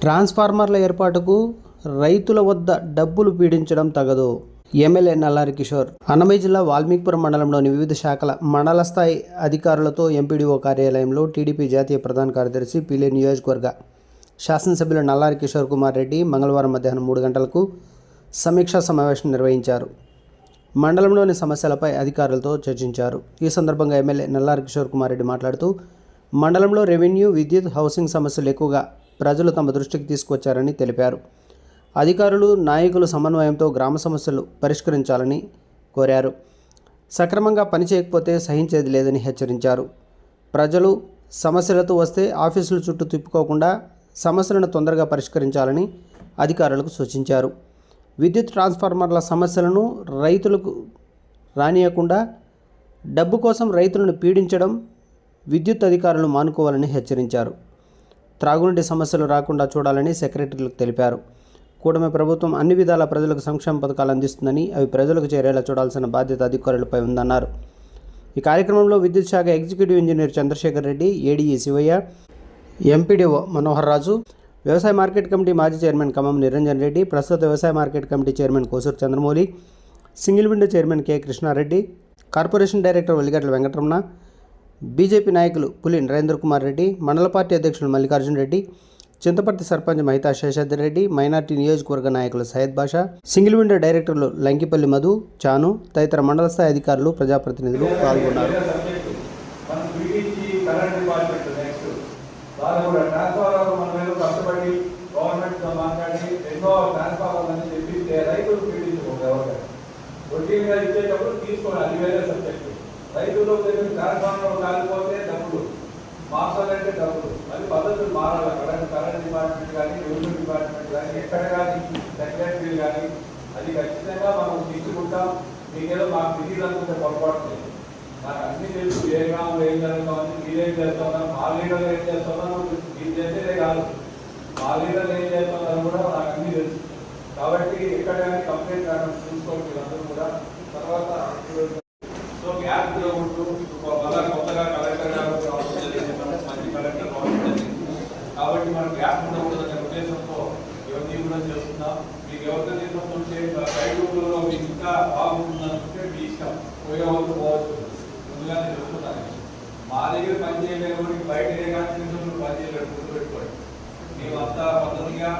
ట్రాన్స్ఫార్మర్ల ఏర్పాటుకు రైతుల వద్ద డబ్బులు పీడించడం తగదు. ఎమ్మెల్యే నల్లారి కిషోర్ అన్నమయ్య జిల్లా వాల్మీకిపురం మండలంలోని వివిధ శాఖల మండల స్థాయి అధికారులతో ఎంపీడీఓ కార్యాలయంలో టీడీపీ జాతీయ ప్రధాన కార్యదర్శి పీలే నియోజకవర్గ శాసనసభ్యులు నల్లారి కిషోర్ కుమార్ రెడ్డి మంగళవారం మధ్యాహ్నం 3 గంటలకు సమీక్షా సమావేశం నిర్వహించారు. మండలంలోని సమస్యలపై అధికారులతో చర్చించారు. ఈ సందర్భంగా ఎమ్మెల్యే నల్లారి కిషోర్ కుమార్ రెడ్డి మాట్లాడుతూ మండలంలో రెవెన్యూ, విద్యుత్, హౌసింగ్ సమస్యలు ఎక్కువగా ప్రజలు తమ దృష్టికి తీసుకొచ్చారని తెలిపారు. అధికారులు, నాయకులు సమన్వయంతో గ్రామ సమస్యలు పరిష్కరించాలని కోరారు. సక్రమంగా పనిచేయకపోతే సహించేది లేదని హెచ్చరించారు. ప్రజలు సమస్యలతో వస్తే ఆఫీసుల చుట్టూ తిప్పుకోకుండా సమస్యలను తొందరగా పరిష్కరించాలని అధికారులకు సూచించారు. విద్యుత్ ట్రాన్స్ఫార్మర్ల సమస్యలను రైతులకు రానియకుండా డబ్బు కోసం రైతులను పీడించడం విద్యుత్ అధికారులు మానుకోవాలని హెచ్చరించారు. త్రాగునీటి సమస్యలు రాకుండా చూడాలని సెక్రటరీలకు తెలిపారు. కూటమి ప్రభుత్వం అన్ని విధాల ప్రజలకు సంక్షేమ పథకాలు అందిస్తుందని అవి ప్రజలకు చేరేలా చూడాల్సిన బాధ్యత అధికారులపై ఉందన్నారు. ఈ కార్యక్రమంలో విద్యుత్ శాఖ executive engineer Chandrasekhar Reddy, ADE Sivaiah, MPDO Manohar Raju, వ్యవసాయ మార్కెట్ కమిటీ మాజీ చైర్మన్ ఖమ్మం నిరంజన్ రెడ్డి, ప్రస్తుత వ్యవసాయ market committee chairman Kosuru Chandramouli, single window chairman K Krishna Reddy, corporation director Veligatla Venkataramana, BJP నాయకులు పులి నరేంద్ర కుమార్ రెడ్డి, మండల పార్టీ అధ్యక్షులు మల్లికార్జున రెడ్డి, చింతపర్తి సర్పంచ్ మహితా శేషాద్రి రెడ్డి, మైనార్టీ నియోజకవర్గ నాయకులు సయ్యద్ బాషా, సింగిల్ విండో డైరెక్టర్లు లంకిపల్లి మధు, చాను తదితర మండల స్థాయి అధికారులు, ప్రజాప్రతినిధులు పాల్గొన్నారు. రైతులు ట్రాన్స్ఫార్మర్ కాలిపోతే డబ్బులు, మార్చాలంటే డబ్బులు, అది పద్ధతులు మారాలి. కరెంట్ డిపార్ట్మెంట్ కానీ, రెవెన్యూ డిపార్ట్మెంట్ కానీ, ఎక్కడ కానీ, సెక్రటరీ కానీ, అది ఖచ్చితంగా మనం తీసుకుంటాం. మీకేదో మాకు తెలియదు అనుకుంటే పొరపాటు లేదు. నాకు అన్నీ తెలుసు, ఏ గ్రామంలో ఏం జరుగుతామని, మీరేం చేస్తున్నారు, మా లీడర్లు ఏం చేస్తున్నారు, మీరు చేసేదే కాదు, మా లీడర్లు ఏం చేస్తున్నారు కూడా నాకు అన్నీ తెలుసు. కాబట్టి ఎక్కడ కానీ కంప్లైంట్ రావడం చూసుకోండి మీరందరూ కూడా. తర్వాత గ్యాప్ ఉంటూ మళ్ళా కొత్తగా కలెక్టర్ గారు మంచి కలెక్టర్ రావాలి. కాబట్టి మనం గ్యాప్ ఉండకూడదనే ఉద్దేశంతో ఇవన్నీ కూడా చేస్తున్నాం. మీకు ఎవరితో ఉంటే రైతులలో మీకు ఇంకా బాగుంటుందంటే మీ ఇష్టం, పోయే వాళ్ళు పోవచ్చు. ముందుగానే చెప్తున్నాను, మా దగ్గర పని చేయలేకపోతే బయట ఏ కానీ పని చేయలేదు, గుర్తుపెట్టుకోండి. మేమంతా పద్ధతిగా